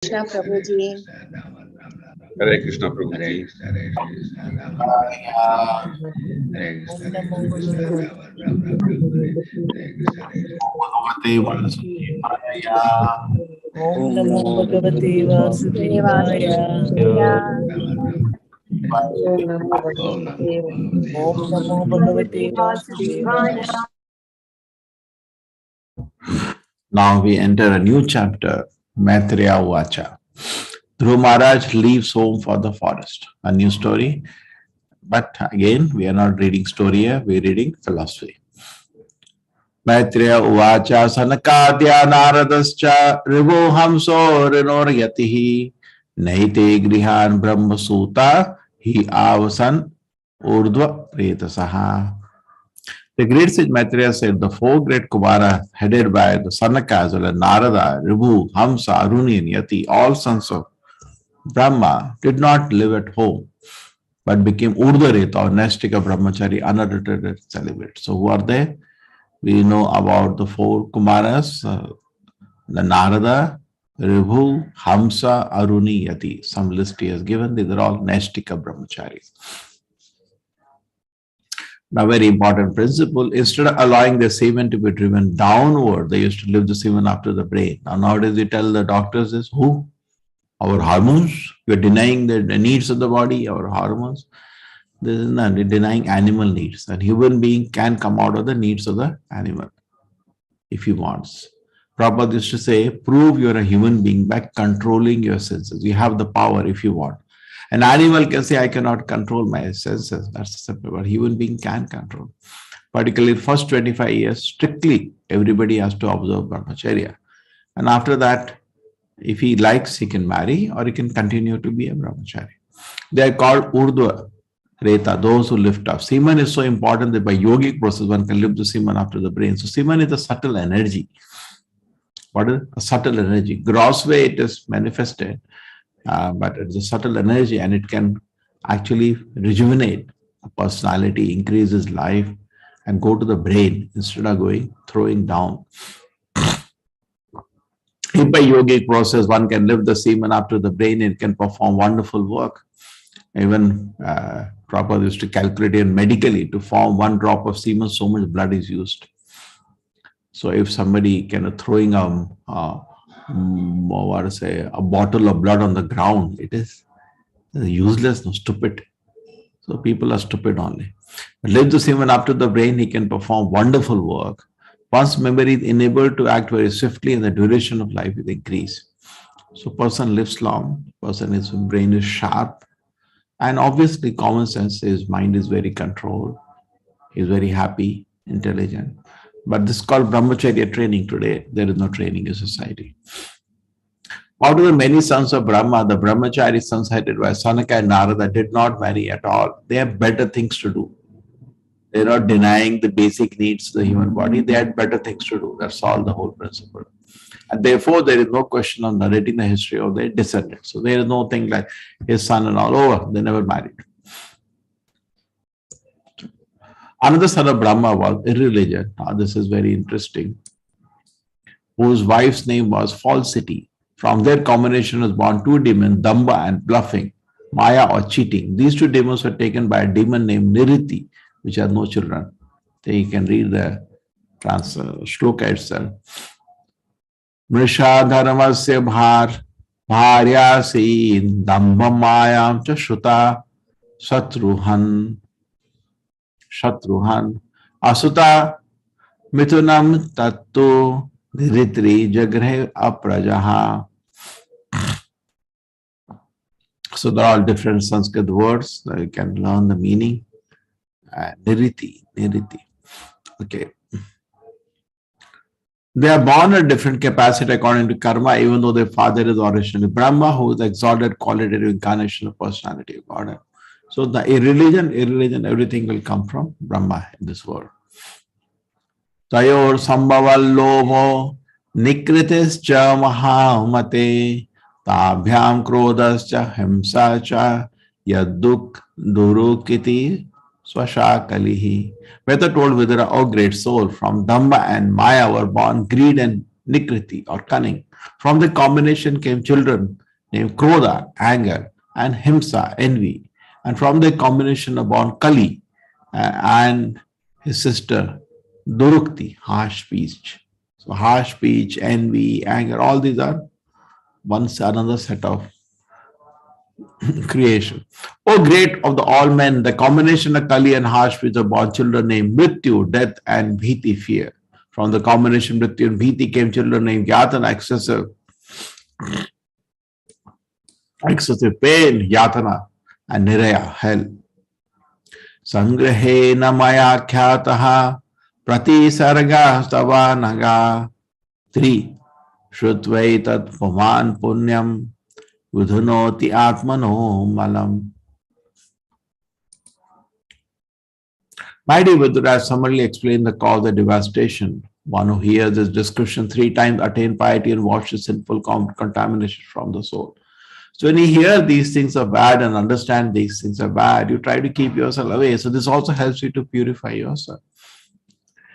कृष्णा प्रभु जी। हरे कृष्णा प्रभु जी। ओम नमो भगवते वासुदेवाय। ओम नमो भगवते वासुदेवाय। ओम नमो भगवते ओम नमो भगवते वासुदेवाय। Now we enter a new chapter, Maitreya Uvacha. Dhruva Maharaj leaves home for the forest. A new story. But again, we are not reading story here, we are reading philosophy. Maitreya Uvacha Sanakadya Naradascha Rivo Hamso Rinoryatihi Nahite Grihan Brahma Suta Hi Avasan Urdhva Pretasaha. The great sage Maitreya said the four great Kumara headed by the Sanaka as well as Narada, Ribhu, Hamsa, Aruni and Yati, all sons of Brahma, did not live at home but became Urdhvareta or Naistika Brahmachari, unadulterated celibate. So who are they? We know about the four Kumaras, the Narada, Ribhu, Hamsa, Aruni, Yati. Some list he has given. These are all Naistika Brahmacharis. Now, very important principle, instead of allowing the semen to be driven downward, they used to leave the semen up to the brain. Now, nowadays, we tell the doctors this, who? Our hormones? We're denying the needs of the body, our hormones. This is not denying animal needs. A human being can come out of the needs of the animal if he wants. Prabhupada used to say, prove you're a human being by controlling your senses. You have the power if you want. An animal can say, I cannot control my senses. That's simple. But human being can control. Particularly first 25 years, strictly everybody has to observe brahmacharya. And after that, if he likes, he can marry or he can continue to be a brahmachari. They are called urdhva reta, those who lift up. Semen is so important that by yogic process, one can lift the semen up to the brain. So semen is a subtle energy. What is a subtle energy? Gross way it is manifested. But it's a subtle energy and it can actually rejuvenate a personality, increase his life, and go to the brain instead of throwing down. If by yogic process one can lift the semen up to the brain, it can perform wonderful work. Even Prabhupada used to calculate it medically to form one drop of semen, so much blood is used. So if somebody can throwing a bottle of blood on the ground, it is useless, no, stupid. So people are stupid only. But lift the semen up to the brain, he can perform wonderful work. Once memory is enabled to act very swiftly and the duration of life is increased. So person lives long, his brain is sharp, and obviously common sense, his mind is very controlled, he's very happy, intelligent. But this is called brahmacharya training today. There is no training in society. Out of the many sons of Brahma, the brahmachari sons headed by Sanaka and Narada did not marry at all. They have better things to do. They're not denying the basic needs of the human body. They had better things to do. That's all the whole principle. And therefore, there is no question of narrating the history of their descendants. So there is no thing like his son and all over. They never married. Another son of Brahma was irreligious. Now, this is very interesting. Whose wife's name was Falsity. From their combination was born two demons, Damba and bluffing, Maya or cheating. These two demons were taken by a demon named Niriti, which has no children. Then you can read the shloka itself. Mrisha dharmasya bharyasin damba mayam cha shuta Shatruhan Asuta Mithunam Tattu Dhiritri Jagre Aprajaha. So they're all different Sanskrit words. You can learn the meaning. Niriti. Okay. They are born at different capacity according to karma, even though their father is originally Brahma, who is the exalted qualitative incarnation of personality of God. So the irreligion, everything will come from Brahma in this world. Tayor sambhaval lobho nikritischa mahamate tabhyam krodascha himsacha yaduk durukiti swashakalihi. Veda told Vidura, O great soul, from Damba and Maya were born greed and Nikriti or cunning. From the combination came children named Krodha, anger, and Himsa, envy. And from the combination were born Kali and his sister Durukti, harsh speech. So harsh speech, envy, anger, all these are another set of creation. O great of the all men, the combination of Kali and harsh speech are born children named Mrityu, death, and Bhiti, fear. From the combination Mrityu and Bhiti came children named Yatana, excessive pain, Yatana, and Niraya, hell. Sangrahena maya khyataha pratisarga stavanaga 3. Shrutvaitat puman punyam vidhunoti atmano malam. My dear Viduras summarily explained the cause of devastation. One who hears this description 3 times attain piety and washes sinful contamination from the soul. So when you hear these things are bad and understand these things are bad, you try to keep yourself away. So this also helps you to purify yourself.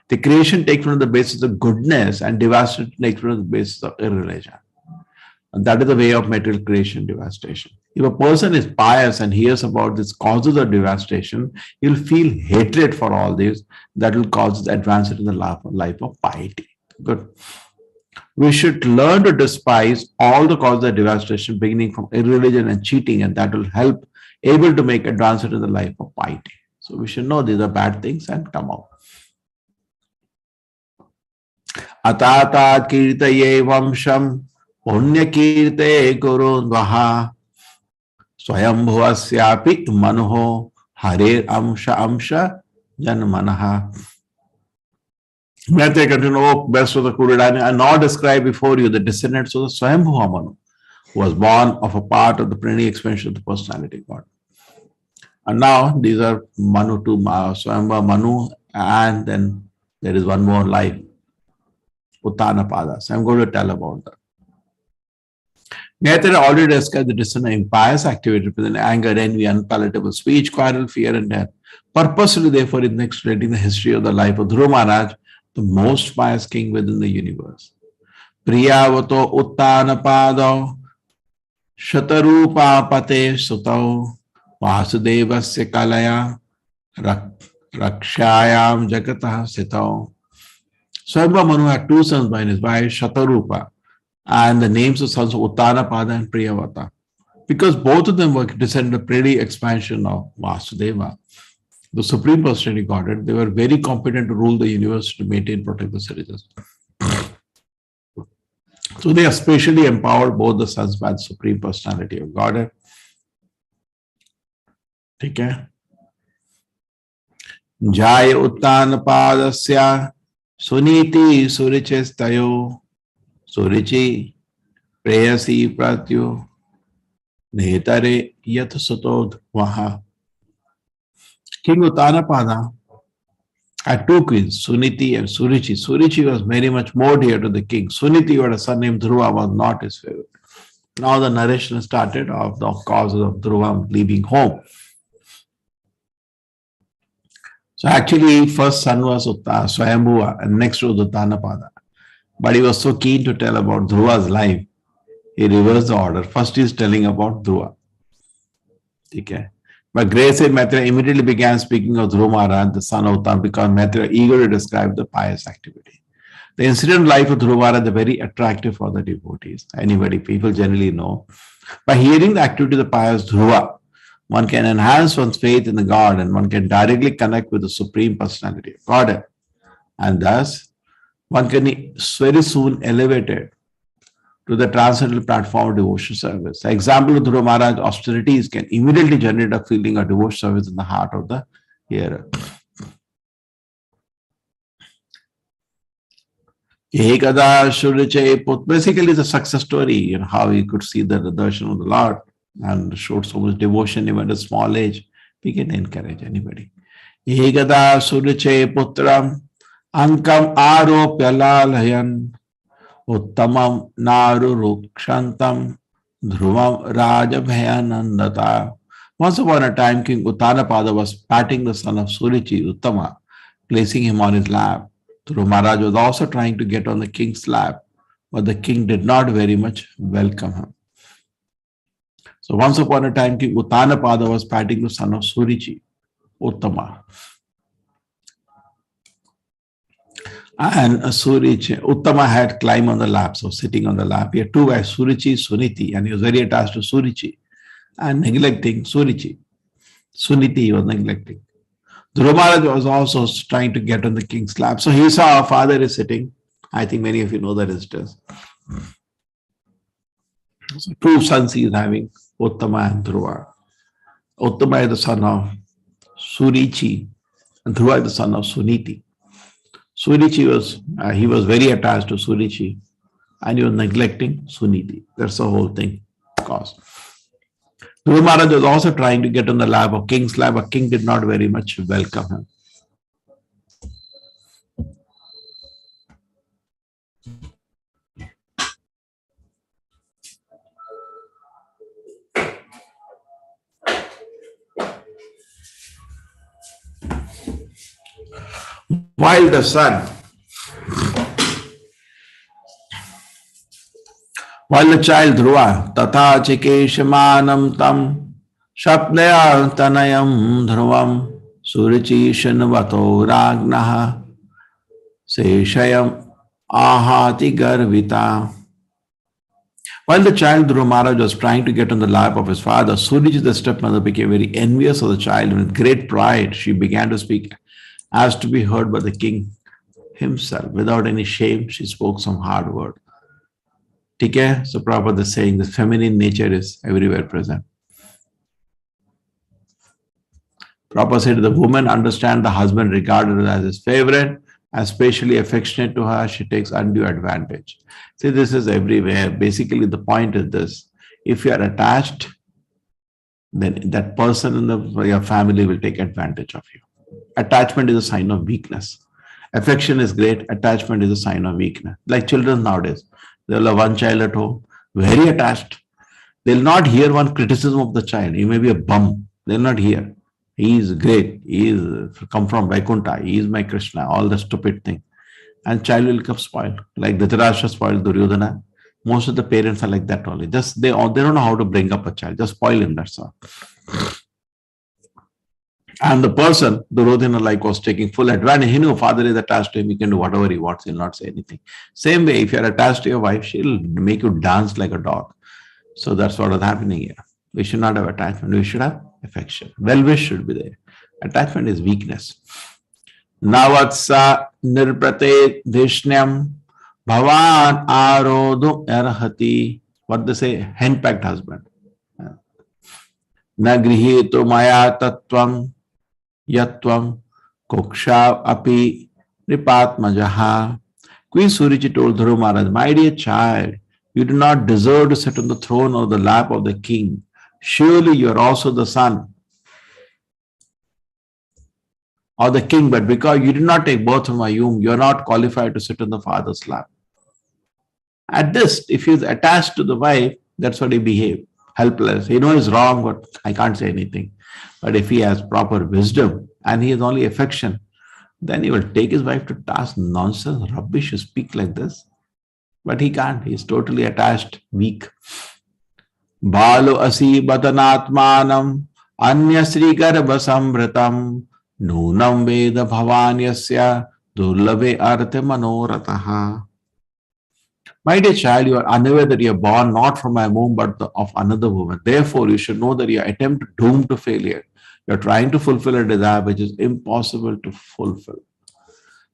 The creation takes from the basis of goodness and devastation takes from the basis of irreligion. And that is the way of material creation, devastation. If a person is pious and hears about these causes of devastation, he'll feel hatred for all this. That will cause advancement in the life of piety. Good. We should learn to despise all the causes of devastation, beginning from irreligion and cheating, and that will help able to make advancement in the life of piety. So we should know these are bad things and come out. Atata kirtaye vamsham punya kirte gurundvaha swayambhuvasyapi manuho harer amsha janmanaha. Maitreya continued, O best of the Kuridani, I now describe before you the descendants of the Swayambhuva Manu, who was born of a part of the plenary expansion of the personality God. And now these are Manu to Swayambhuva Manu, and then there is one more life, Uttanapada. So I'm going to tell about that. Maitreya already described the descendant impious activity within anger, envy, unpalatable speech, quarrel, fear, and death. Purposely, therefore, in explaining the history of the life of Dhruva Maharaj, the most pious king within the universe. Priyavato Uttanapada Shatarupa Pate Sutau Vasudevasya Kalaya Rakshayam Jagatah Sitau. Swayambhuva Manu had 2 sons by his wife Shatarupa, and the names of sons of Uttanapada and Priyavata, because both of them were descended of pretty expansion of Vasudeva, the Supreme Personality Godhead. They were very competent to rule the universe, to maintain, protect the citizens. So they are specially empowered both the sons by the Supreme Personality of Godhead. Okay. Jaya Uttanapadasya Suniti Surichestayo Surichi Preyasi Pratyo Netare Yathasutod Vaha. King Uttanapada had 2 queens, Suniti and Surichi. Surichi was very much more dear to the king. Suniti, who had a son named Dhruva, was not his favorite. Now the narration started of the causes of Dhruva leaving home. So actually, first son was Swayambhuva and next was Uttanapada. But he was so keen to tell about Dhruva's life, he reversed the order. First he is telling about Dhruva. Okay. But Grace and Maitreya immediately began speaking of Dhruva Maharaj, the son of Uttana, because Maitreya eager to describe the pious activity. The incident life of Dhruva Maharaj is very attractive for the devotees. People generally know. By hearing the activity of the pious Dhruva, one can enhance one's faith in the God and one can directly connect with the Supreme Personality of God. And thus, one can very soon elevate it to the transcendental platform of devotional service. The example of Dhruva Maharaj's austerities can immediately generate a feeling of devotional service in the heart of the hearer. Basically, the success story, how he could see the darshan of the Lord and showed so much devotion even at a small age. We can encourage anybody. Ekada Suriche Putram Ankam Aropya Lalayan Uttamam Naru Rukshantam Dhruvam Rajabhayanandata. Once upon a time, King Uttanapada was patting the son of Surichi, Uttama, placing him on his lap. Dhruva Maharaj was also trying to get on the king's lap. but the king did not very much welcome him. So once upon a time, King Uttanapada was patting the son of Surichi, Uttama. And Surichi, Uttama had climbed on the lap, so sitting on the lap. He had two wives, Surichi, Suniti, and he was very attached to Surichi and neglecting Surichi. Suniti he was neglecting. Dhruva Maharaj was also trying to get on the king's lap. So he saw our father is sitting. I think many of you know that instance. So two sons he is having, Uttama and Dhruva. Uttama is the son of Surichi and Dhruva is the son of Suniti. Surichi was very attached to Surichi and he was neglecting Suniti. That's the whole thing caused. Dhruva Maharaj was also trying to get on the lap of king's lap, but king did not very much welcome him. While the child Dhruva, Tatha Chikeshamanam Tam, Shapnaya Tanayam Dhruvam, Surichi Shanvato Ragnaha, Seshayam Ahati Garvita. While the child Dhruva Maharaj was trying to get on the lap of his father, Surichi, the stepmother, became very envious of the child, and with great pride she began to speak as to be heard by the king himself. Without any shame, she spoke some hard word. Okay? So Prabhupada is saying the feminine nature is everywhere present. Prabhupada said the woman understands the husband regarded her as his favorite, especially affectionate to her, she takes undue advantage. See, this is everywhere. Basically, the point is this. If you are attached, then that person in your family will take advantage of you. Attachment is a sign of weakness. Affection is great. Attachment is a sign of weakness. Like children nowadays, they will have one child at home, very attached. They'll not hear one criticism of the child. He may be a bum. They'll not hear. He is great. He is come from Vaikuntha. He is my Krishna. All the stupid thing. And child will come spoiled. Like Dhritarashtra spoiled Duryodhana. Most of the parents are like that only. Just they don't know how to bring up a child. Just spoil him, that's all. And the person, Duryodhana, like was taking full advantage. He knew father is attached to him. He can do whatever he wants. He'll not say anything. Same way, if you're attached to your wife, she'll make you dance like a dog. So that's what is happening here. We should not have attachment. We should have affection. Well-wish should be there. Attachment is weakness. Navatsa nirprate dhishnyam bhavan arodhu arhati. What they say? Henpecked husband. Na grihetu maya tattvam yatvam kokshav api nipatmajaha. Queen Surichi told Dhruva Maharaj, my dear child, you do not deserve to sit on the throne or the lap of the king. Surely you are also the son or the king, but because you did not take birth from my womb, you are not qualified to sit on the father's lap. At this, if he is attached to the wife, that's what he behaves. Helpless. He knows he's wrong, but I can't say anything. But if he has proper wisdom and he has only affection, then he will take his wife to task. Nonsense, rubbish, you speak like this. But he can't. He is totally attached, weak. Balo asi batanatmanam anya sri garbha samvritam nunam veda bhavanyasya durlabhe arte manorataha. My dear child, you are unaware that you are born not from my womb but of another woman. Therefore, you should know that your attempt doomed to failure. You are trying to fulfill a desire which is impossible to fulfill.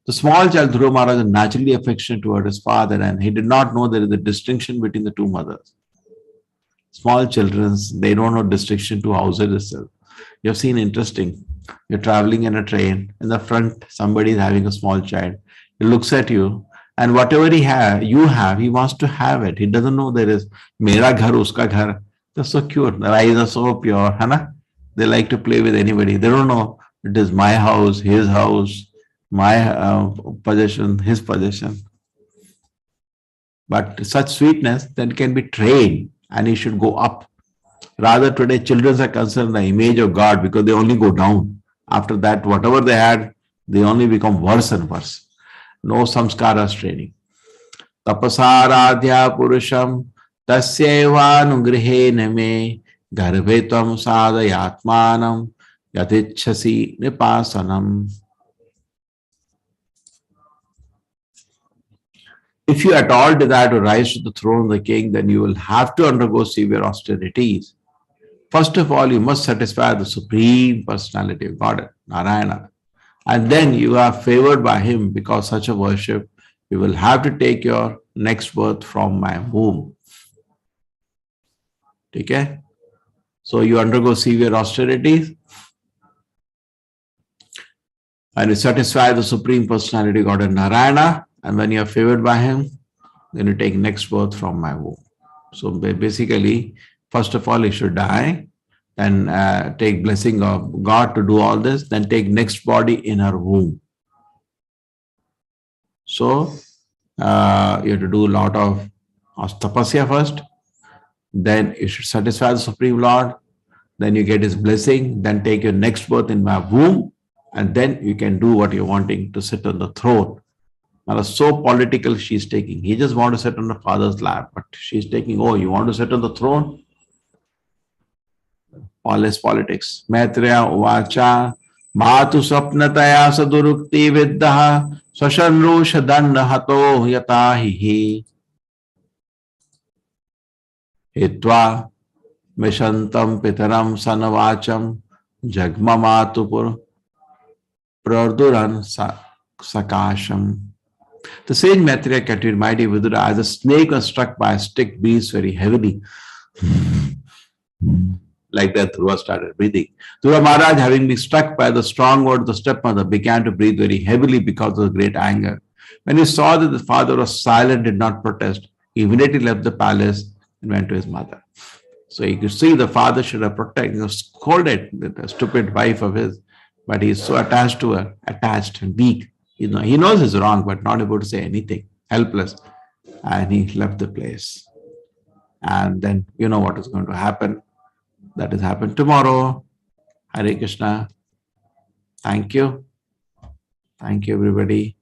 The small child Dhruva Maharaj is naturally affectionate toward his father, and he did not know there is a distinction between the two mothers. Small children, they don't know distinction to houses itself. You have seen interesting. You're traveling in a train. In the front, somebody is having a small child. He looks at you. And whatever you have, he wants to have it. He doesn't know there is mera ghar, uska ghar. They're so cute. Their eyes are so pure. Hana? They like to play with anybody. They don't know it is my house, my possession, his possession. But such sweetness that can be trained and he should go up. Rather today, children are considered the image of God because they only go down. After that, whatever they had, they only become worse and worse. No samskaras training. tapasāradhya purusham tasyaivanugrihena me garbhe tvam sadayatmanam yatichhasi nipasanam. If you at all desire to rise to the throne of the king, then you will have to undergo severe austerities. First of all, you must satisfy the Supreme Personality of Godhead, Narayana. And then you are favored by him because such a worship, you will have to take your next birth from my womb. Okay? So you undergo severe austerities and you satisfy the Supreme Personality of Godhead, Narayana. And when you are favored by him, then you take next birth from my womb. So basically, first of all, you should die, then take blessing of God to do all this, then take next body in her womb. So you have to do a lot of tapasya first, then you should satisfy the Supreme Lord, then you get his blessing, then take your next birth in my womb, and then you can do what you're wanting to sit on the throne. Now, so political she's taking. He just wants to sit on the father's lap, but she's taking, oh, you want to sit on the throne? All less politics. Maitreya uvacha matu sapnataya sadurukti viddaha swashanrusha danda hato yatahihi hitva mishantam pitaram sanavacham jagmamatupur praduran sakasham. The sage Maitreya continued, mighty Vidura, as a snake was struck by a stick, breathes very heavily. Like that, Dhruva started breathing. Dhruva Maharaj, having been struck by the strong word of the stepmother, began to breathe very heavily because of great anger. When he saw that the father was silent, did not protest, he immediately left the palace and went to his mother. So you could see the father should have protected, he was scolded with the stupid wife of his, but he is so attached to her, attached and weak. He knows it's wrong, but not able to say anything, helpless. And he left the place. And then you know what is going to happen. That has happened tomorrow. Hare Krishna. Thank you. Thank you, everybody.